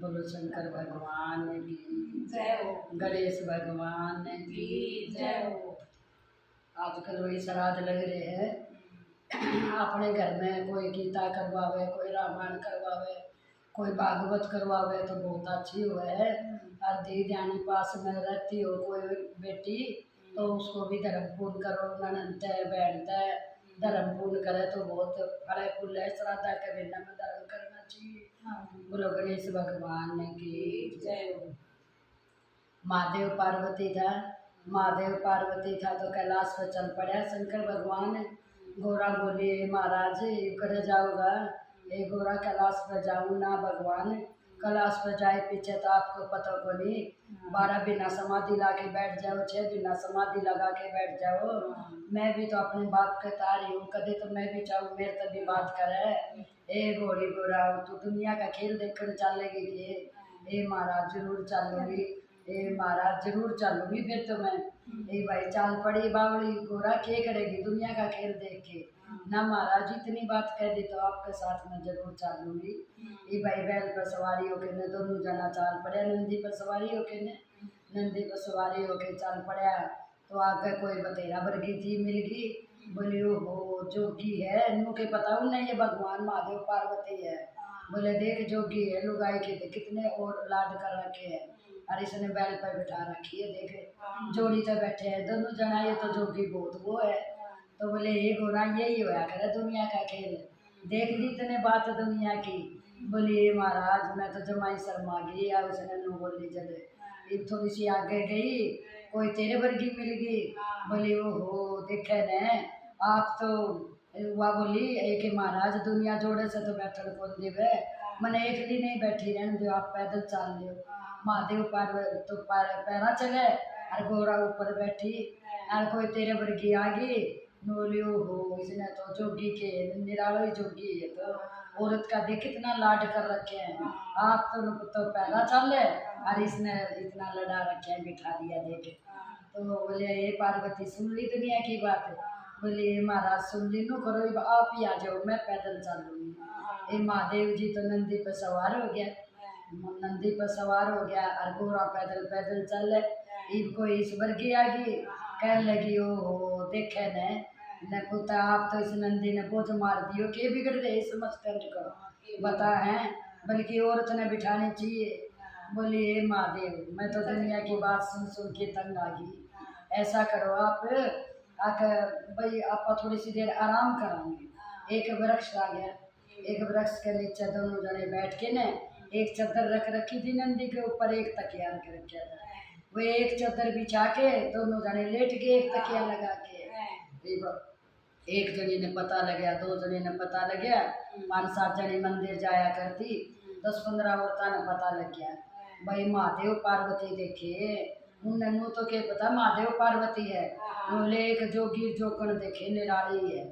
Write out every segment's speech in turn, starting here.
बोलो शंकर भगवान की जय हो। गणेश भगवान की जय हो। आजकल वही श्राद्ध लग रहे हैं। अपने घर में कोई गीता करवावे, कोई रामायण करवावे, कोई भागवत करवावे तो बहुत अच्छी हुआ है। और दी जानी पास में रहती हो कोई बेटी तो उसको भी धर्म पूर्ण करो, ननद है बहन है, धर्म पूर्ण करे तो बहुत फल फूल है। श्राद्धा के बिना में धर्म करना चाहिए। बोलो गणेश भगवान की जय हो। महादेव पार्वती था, महादेव पार्वती था तो कैलाश पर चल पड़ा शंकर भगवान। गोरा बोलिए महाराज कर जाओगा, ये गोरा कैलाश पर जाऊँ ना भगवान। कैलाश पर जाए पीछे तो आपको पता को नहीं, 12 बिना समाधि ला के बैठ जाओ, 6 बिना समाधि लगा के बैठ जाओ। मैं भी तो अपने बाप के तारी हूँ, कभी तो मैं भी चाहूँ मेरे तभी बात करे। ए गोरी गोरा तू दुनिया का खेल देख कर चलेगी कि ए महाराज जरूर चलूंगी, ए महाराज जरूर चलूंगी फिर तो मैं। ए भाई चाल पड़ी बावड़ी गोरा क्या करेगी दुनिया का खेल देख के। ना महाराज इतनी बात कह दी तो आपके साथ में जरूर चलूंगी। ए भाई बैल पर सवारी होके ने दोनों जना चाल पड़े, नंदी पर सवारी होके ने नंदी पर सवारी होके चल पड़ा। तो आगे कोई बतेरा वर्गी थी मिल गई, बोली ओहो जोगी है, इन्हों के पता नहीं ये भगवान महादेव पार्वती है। बोले देख जोगी है, लुगाई के कितने और लाड कर रखे हैं और इसने बैल पर बिठा रखी है, देखे जोड़ी तो बैठे हैं दोनों जना, ये तो जोगी बहुत वो है। तो बोले ये गोरा यही होया करे दुनिया का खेल, देख ली इतने बात दुनिया की। बोलिए महाराज मैं तो जमाई शर्मा गई या उसने नो बोली चले। एक थोड़ी सी आगे गई कोई तेरे वर्गी मिल गई, बोली ओहो देखे ने आप तो वह बोली एक महाराज दुनिया जोड़े से तो बैठल कौन देवे, मैंने एक ली नहीं बैठी रहने जो आप पैदल चल लियो। महादेव पार्वती तो पैरा चले और गोरा ऊपर बैठी और कोई तेरे वर्गी आ गई, बोलियो हो इसने तो जोगी के निरालो ही जोगी है, तो औरत का देख कितना लाड कर रखे हैं। आप तो पैरा चल है और इसने इतना लड़ा रखे हैं बिठा दिया देखे। तो बोले ये पार्वती सुन ली दुनिया की बात है, बोले महाराज सुन ली नो करो आप ही आ जाओ मैं पैदल चलूंगी। ये महादेव जी तो नंदी पर सवार हो गया, नंदी पर सवार हो गया और गोरा पैदल पैदल चल इब कोई इस वर्गी आ गई कहने लगी ओ देखे ने पुता आप तो इस नंदी ने बोझ मार दियो के बिगड़ गए इस मस्टंड को बता है, बल्कि औरत ने बिठानी चाहिए। बोली हे महादेव मैं तो दुनिया की बात सुन सुन के तंग आ गई, ऐसा करो आप आकर भाई आप थोड़ी सी देर आराम कराएंगे। एक वृक्ष आ गया, एक वृक्ष के नीचे दोनों जने बैठ के ने एक चादर रख रखी थी नंदी के ऊपर, एक तकिया रख रखा था। वो एक चादर बिछा के दोनों जने लेट गए एक तकिया लगा के। एक जने ने पता लगा, दो जने ने पता लगा, 5-7 जने मंदिर जाया करती, 10-15 औरतां ने पता लग गया भाई महादेव पार्वती देखे उन्होंने तो क्या पता महादेव पार्वती है। बोले एक जोगी जोकन देखे निराली है,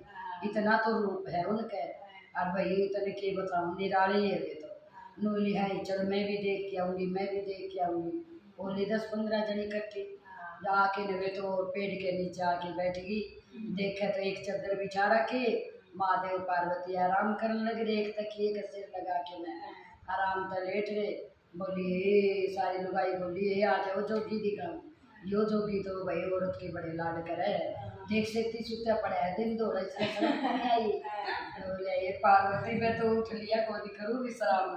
इतना तो रूप है उनके और भाई इतने के बताऊँ निराली है वे तो। नूली है चल मैं भी देख के आऊँगी मैं भी देख के आऊँगी। बोली 10-15 जनी इकट्ठी जाके नवे तो पेड़ के नीचे आके बैठ गई, देखे तो एक चादर बिछा रखी, महादेव पार्वती आराम करने लग रहे, एक तकिए का सिर लगा के मैं आराम तो लेट रहे। बोली सारी लुगाई बोली आ जाओ जोगी दिखाऊं, यो जोगी तो भाई औरत के बड़े लाड करे देख सकती सुत्या पड़ा है दिन दो आई। बोले ये पार्वती मैं तो उठ लिया को नहीं करूँ विश्राम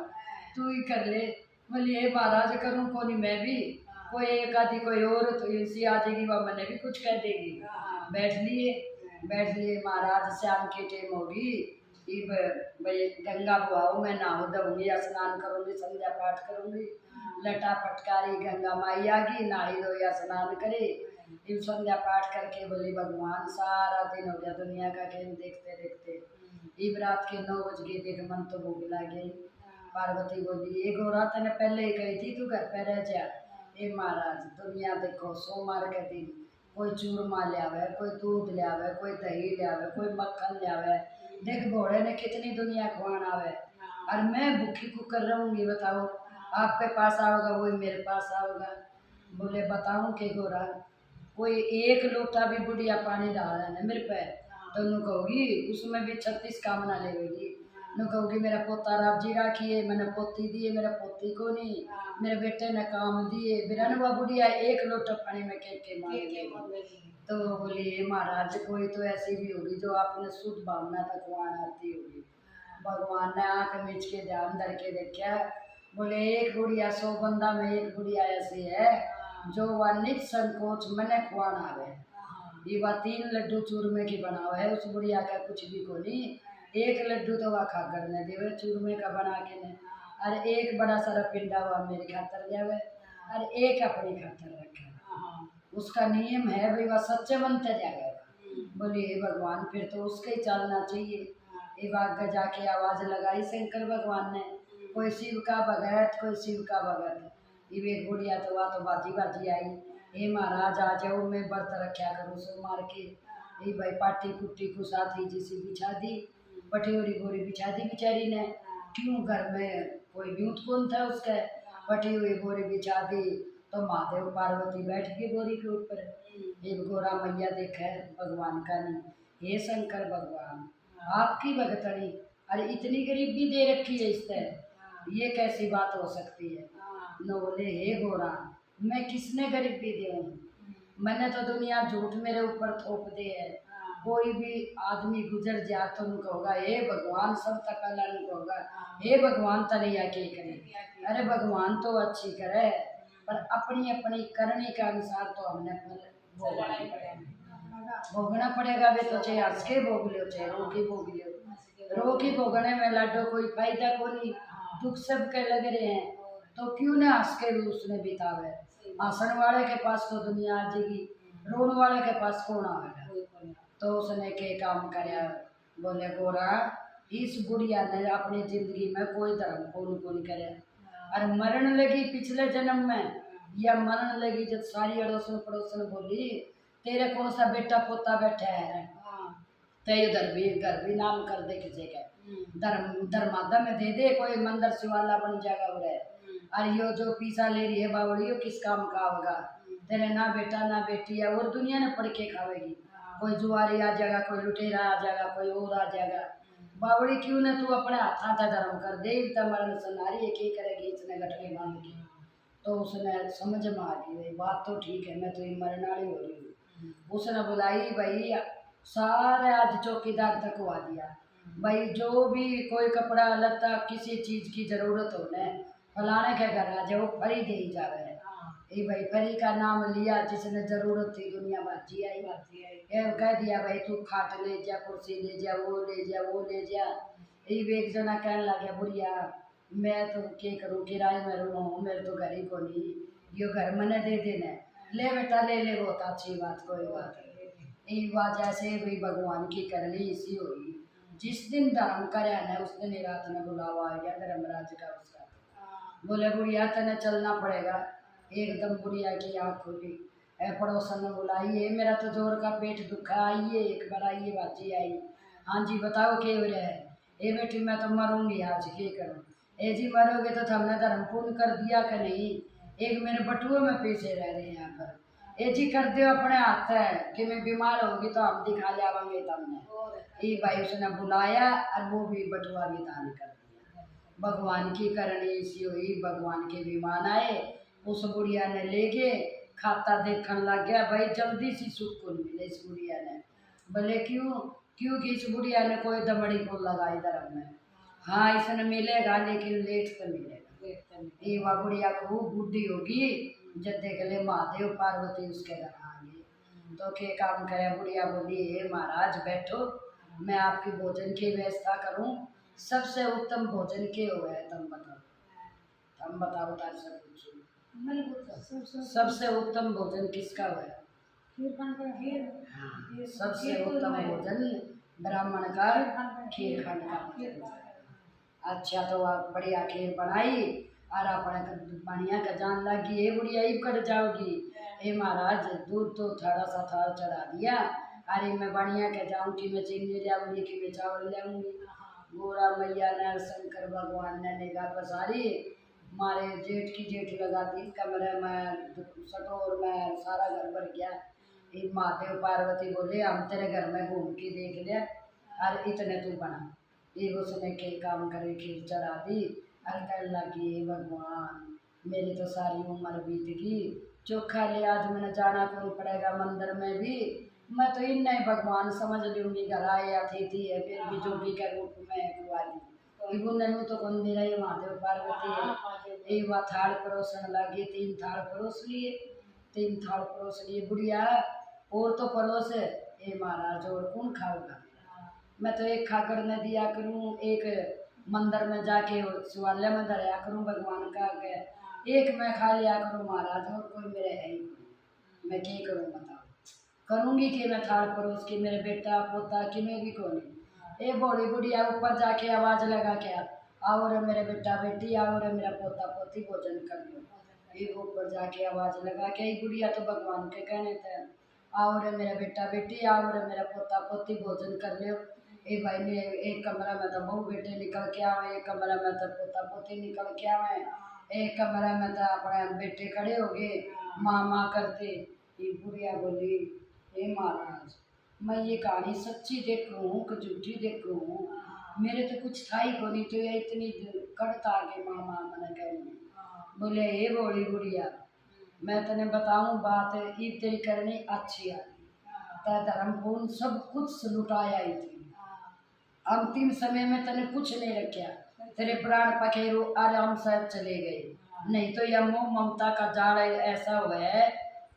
तू ही कर ले। बोली ये महाराज करूँ को नहीं मैं भी, कोई एक आधी कोई और तो इसी आ जाएगी वह मैंने भी कुछ कह देगी। बैठ लिए महाराज शाम की टेम होगी, इब भाई गंगा बुआओ मैं नहाऊ धोऊंगी स्नान करूँगी संध्या पाठ करूँगी, लटा पटकारी गंगा माई आ गई नहाई धो या स्नान करे, इब संध्या पाठ करके बोली भगवान सारा दिन हो गया दुनिया का खेल देखते देखते, इब रात के 9 बज गए देख मन तो भूख लग गई। पार्वती बोली ये गोरा तने पहले ही कही थी तू घर पे रह जा। ए महाराज दुनिया देखो सोमवार के दिन कोई चूरमा ले आवे, कोई दूध ले आवे, कोई दही ले आवे, कोई मक्खन ले आवे, देख घोड़े ने कितनी दुनिया खुआन आवे और मैं भूखी कुकर रहूँगी बताओ, आपके पास आओगा वही मेरे पास आओगा। बोले बताऊँ कि गोरा कोई एक लोटा भी बुढ़िया पानी डाल है ना मेरे पे दोनों कहोगी उसमें भी 36 कामना लेगी। नु कहूँगी मेरा पोता राजी राखिए, मैंने पोती दिए, मेरा पोती को नहीं, मेरे बेटे ने काम दिए, बिरन हुआ बुढ़िया एक लोटा पानी में के मांगेगी। तो बोली "हे महाराज कोई तो ऐसी भी होगी जो आपने शुद्ध भावना तक वहाँ आती होगी। भगवान ने आंख मीच के ध्यान धर के देखा, बोले एक बुढ़िया 100 बंदा में एक बुढ़िया ऐसी है जो वह नित संकोच मने खुआन आवे। ये वह 3 लड्डू चूरमे की बनावा है, उस बुढ़िया का कुछ भी को नहीं। एक लड्डू तो वह खा कर ने देवे चूरमे का बना के ने, और एक बड़ा सारा पिंडा वह मेरे खातर जावे, और एक अपनी खातर रखे। उसका नियम है भाई वह सच्चे बनते जाएगा। बोले हे भगवान फिर तो उसके ही चलना चाहिए। एक आगे जाके आवाज लगाई शंकर भगवान ने, कोई शिव का भगत, कोई शिव का भगत। ये एक बुढ़िया तो वह तो बाजी बाजी आई, हे महाराज आ जाओ मैं व्रत रखा करूँ सोमवार के। ये भाई पाटी कुट्टी को साथी जिसी बिछा दी, पटियोरी बोरी बिछा दी बेचारी ने, क्यों घर में कोई ब्यूत कौन था उसका, पटी हुई बोरी बिछा दी। तो महादेव पार्वती बैठ गई बोरी के ऊपर, एक गोरा मैया देखा है भगवान का नहीं, हे शंकर भगवान आपकी भगतनी, अरे इतनी गरीबी दे रखी है इस तरह, ये कैसी बात हो सकती है। न बोले हे गोरा मैं किसने गरीबी दे हूँ, मैंने तो दुनिया झूठ मेरे ऊपर थोप दे है। कोई भी आदमी गुजर जा तो उनको होगा हे भगवान, सब तक पहला उनको होगा हे भगवान तनैया के करे। अरे भगवान तो अच्छी करे, पर अपनी अपनी करने के अनुसार तो हमने फल भोगना पड़ेगा। वे तो चाहे हंस के भोग लो चाहे रो के भोग लो, रो के भोगने में लाडो कोई फायदा को नहीं, दुख सबके लग रहे हैं तो क्यों ना हंस के भी उसने बितावे। हंसने वाले के पास तो दुनिया आ जाएगी, रोने वाले के पास कौन आएगा। तो उसने के काम कराया, बोले गोरा इस बुढ़िया ने अपनी जिंदगी में कोई धर्म कौन करे, और मरण लगी पिछले जन्म में या मरण लगी जब सारी अड़ोसन पड़ोसन बोली तेरे कौन सा बेटा पोता बैठा है, तो घर भी नाम कर दे किसी का, धर्मादा में दे दे कोई मंदिर शिवाला बन जाएगा उरे। और यो जो पीसा ले रही है बावड़ी यो किस काम का होगा, तेरे ना बेटा ना बेटी है और दुनिया ने पढ़ के खावेगी। कोई जुआरी आ जाएगा, कोई लुटेरा आ जाएगा, कोई और आ जाएगा। बावड़ी क्यों ने तू अपने हाथा था धर्म कर दे, मरण सनारी है क्या करेगी इतने गठरे बांध के। तो उसने समझ में आ गई भाई बात तो ठीक है, मैं तो ये मरने वाली हो रही हूँ। उसने बुलाई भाई सारे आज चौकीदार तक हुआ दिया, भाई जो भी कोई कपड़ा लत्ता किसी चीज की जरूरत हो न फलाने के घर आ जाओ फरी दे ही जावे। ये भाई फरी का नाम लिया, जिसने जरूरत थी दुनिया बाजी आई कह दिया भाई तू खाट ले जा, कुर्सी ले जा, वो ले जा वो ले जा। ये एक जना कहने लगे बुढ़िया मैं तो क्या करूँ किराए में रहूँ, मेरे तो घर ही को नहीं, यो घर मैंने दे देना, ले बेटा ले ले बहुत अच्छी बात कोई बात नहीं। एक बात जैसे भी भगवान की करनी इसी हुई, जिस दिन धर्म करे न उस दिन ही रात में बुलावा आ गया धर्मराज का उसका। बोले बुढ़िया तेने चलना पड़ेगा। एकदम बुढ़िया की आँख खुली, पड़ोसन ने बुलाई है मेरा तो जोर का पेट दुखा, आइए एक बार आइए बाजी आई। हाँ जी बताओ क्या हो रहा है। ए बेटी मैं तो मरूंगी आज क्या करूँ। ए जी मरोगे तो हमने धर्म पूर्ण कर दिया कि नहीं, एक मेरे बटुए में पैसे रह रहे हैं यहाँ पर। ए जी कर दो अपने हाथ है कि मैं बीमार होगी तो हम दिखा लियावांगे तुमने। ये भाई उसने बुलाया और वो भी बटुआ भी दान कर दिया। भगवान की करनी इसी हुई, भगवान के विमान आए, उस बुढ़िया ने ले गए, खाता देखने लग गया भाई जल्दी सी सुकून मिले इस बुढ़िया ने। बोले क्यों, क्योंकि इस बुढ़िया ने कोई दमड़ी को लगाई धर्म में। हाँ इसने मिलेगा लेकिन लेट तो मिलेगा। ये वह बुढ़िया खूब बुढ़ी होगी जब देख ले महादेव पार्वती उसके घर आ गई तो के काम करे। बुढ़िया बोली हे महाराज बैठो मैं आपकी भोजन की व्यवस्था करूं, सबसे उत्तम भोजन के हुआ है तुम बताओ। हम बताओ तार सब कुछ सबसे उत्तम भोजन किसका हुआ है। सबसे उत्तम भोजन ब्राह्मण का खीर खंड का। अच्छा तो आप बढ़िया खीर बनाई और अपने बढ़िया का जान लगी ये बुढ़िया ही कर जाओगी। हे महाराज दूध तो थोड़ा सा था चढ़ा दिया, अरे मैं बढ़िया के जाऊँगी, मैं चीनी ले आऊँगी कि मैं चावल ले आऊँगी। गोरा मैया ने शंकर भगवान ने निगाह पसारी, मारे जेठ की जेठ लगा दी कमरे में सटोर में, सारा घर भर गया। ये महादेव पार्वती बोले हम तेरे घर में घूम के देख लिया और इतने तू बना। एक उसने के काम करे खीर चढ़ा दी और कहने लगी "हे भगवान मेरी तो सारी उम्र बीत गई, चोखा ले आज मैंने जाना कौन पड़ेगा मंदिर में भी, मैं तो इन नहीं भगवान समझ लूंगी घर आए अतिथि है फिर भी जोगी के रूप में कुआरी इबू तो कौन दे रही महादेव पार्वती है। एक बार थाल परोसन लगी, 3 थाल परोस लिए, 3 थाल परोस लिए बुढ़िया और तो परोस ए महाराज और कौन खाओगा, मैं तो एक खाकर न दिया करूं, एक मंदिर में जाके शिवालय में धरया करूं भगवान का के, एक मैं खा लिया करूं महाराज और कोई मेरे है ही नहीं, मैं क्या करूं बताओ, करूंगी कि मैं थाल परोस के मेरे बेटा पोता कि मैं भी कौन ए बड़ी बुढ़िया ऊपर जाके आवाज लगा के आओ रे मेरे बेटा बेटी, आओ रे मेरा पोता पोती भोजन कर लो, ये ऊपर जाके आवाज लगा के आई बुढ़िया तो भगवान के कहने थे आओ रे मेरा बेटा बेटी, आओ रे मेरा पोता पोती भोजन कर लो। ए भाई ने एक कमरा में तो बहू बेटे निकल के आवे, एक कमरा में तो पोता पोती निकल के आवे, एक कमरा में तो अपने बेटे खड़े हो गए माँ माँ करते। ये बुढ़िया बोली हे महाराज मैं ये कहानी सच्ची देखूं कि झूठी देखूं, मेरे तो कुछ था ही को नहीं, तो ये इतनी कड़ता आगे माँ माँ मैंने कहने बोले हे बोली बुढ़िया मैं तेने बताऊं बात ये तेरी करनी अच्छी आई, तय धर्म पूर्ण सब कुछ लुटाया ही थी, अंतिम समय में तने कुछ नहीं रखा, तेरे प्राण पखेरु आराम से चले गए, नहीं तो यह मोह ममता का जाल ऐसा हुआ है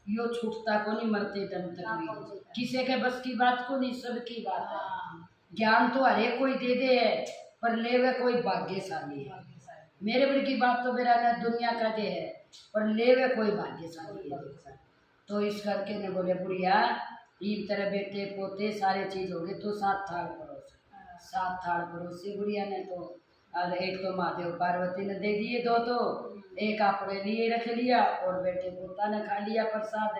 यो छूटता को नहीं मरते दम तक भी, किसी के बस की बात को नहीं सबकी बात है, ज्ञान तो हरे कोई दे दे है पर लेवे कोई भाग्यशाली है, मेरे बड़ की बात तो मेरा ना दुनिया का दे है पर लेवे कोई भाग्यशाली है। तो इस करके ने बोले बुढ़िया ईब तेरे बेटे पोते सारे चीज हो गए तो 7 थाल परोस, 7 थाल परोसी बुढ़िया ने तो और एक तो महादेव पार्वती ने दे दिए 2 तो एक आपने लिए रख लिया और बेटे पोता ने खा लिया प्रसाद।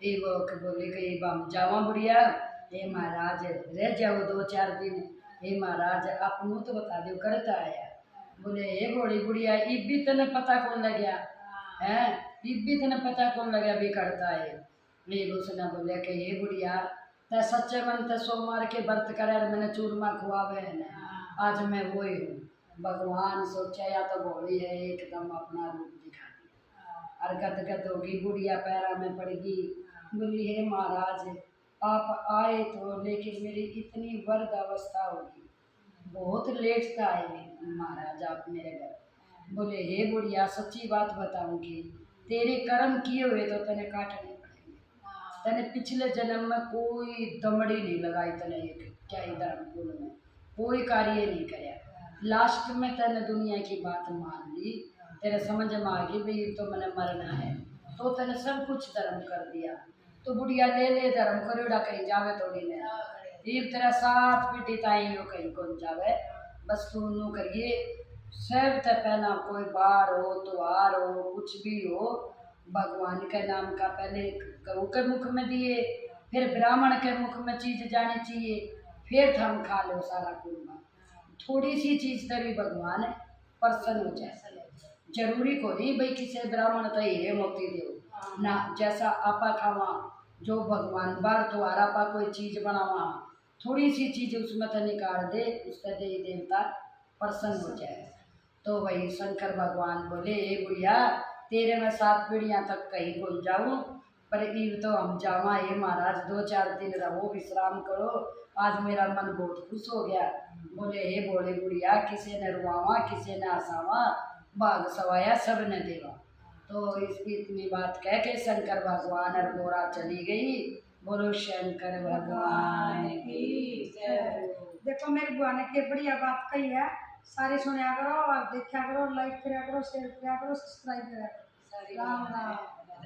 ये वो बोले कि हम जावा बुढ़िया हे महाराज रह जाओ 2-4 दिन, हे महाराज आप मुँह तो बता दो करता आया, बोले हे बड़ी बुढ़िया इब भी तने पता कौन लग गया है, इब भी तने पता कौन लगा भी करता है। ये उसने बोले कि ये बुढ़िया ते सच्चे मन ते सोमवार के व्रत करे मैंने चूरमा खुआवे है ना, आज मैं वही हूँ, भगवान सोचा या तो भोली है एकदम अपना रूप दिखा दिया और गदगद होगी बुढ़िया पैरा में पड़गी, बोली हे महाराज आप आए तो लेकिन मेरी इतनी वर्द अवस्था होगी, बहुत लेट से आए महाराज आप मेरे घर, बोले हे बुढ़िया सच्ची बात बताऊंगी तेरे कर्म किए हुए तो तेने काटने पड़ेंगे, तेने पिछले जन्म में कोई दमड़ी नहीं लगाई, तेने एक क्या धर्म कुल में कोई कार्य नहीं कराया, लास्ट में तेने दुनिया की बात मान ली, तेरे समझ में आ गई भाई तो मैंने मरना है तो तेने सब कुछ धर्म कर दिया, तो बुढ़िया ले ले धर्म करोड़ा कहीं जावे थोड़ी ने एक तेरा 7 पीढ़ी ताई यो कहीं कौन जावे, बस तू नू करिए सब ते पहना कोई बार हो त्योहार हो कुछ भी हो भगवान के नाम का पहले गऊ के मुख में दिए फिर ब्राह्मण के मुख में चीज जानी चाहिए फिर थम खा लो सारा कुर्मा, थोड़ी सी चीज तरी भगवान प्रसन्न हो जाए, जरूरी को नहीं भाई किसी ब्राह्मण तो हीरे मोती दो ना, जैसा आपा खावा जो भगवान बार तो आपा कोई चीज बनावा थोड़ी सी चीज उसमें तो निकाल दे उसका देवी देवता प्रसन्न हो जाए। तो वही शंकर भगवान बोले ए बुढ़िया तेरे में 7 पीढ़ियाँ तक कहीं घुल जाऊँ पर ईब तो हम जावा ये महाराज 2-4 दिन रहो विश्राम करो, आज मेरा मन बहुत खुश हो गया, बोले हे बोले बुढ़िया किसी ने रुआवा किसी ने हंसावा भाग सवाया सब ने देवा। तो इसकी इतनी बात कह के शंकर भगवान और गोरा चली गई, बोलो शंकर भगवान की जय। देखो मेरी बुआ ने के बढ़िया बात कही है, सारी सुनया करो और देखा करो, लाइक करा करो, शेयर करा करो, सब्सक्राइब करा करो। राम राम।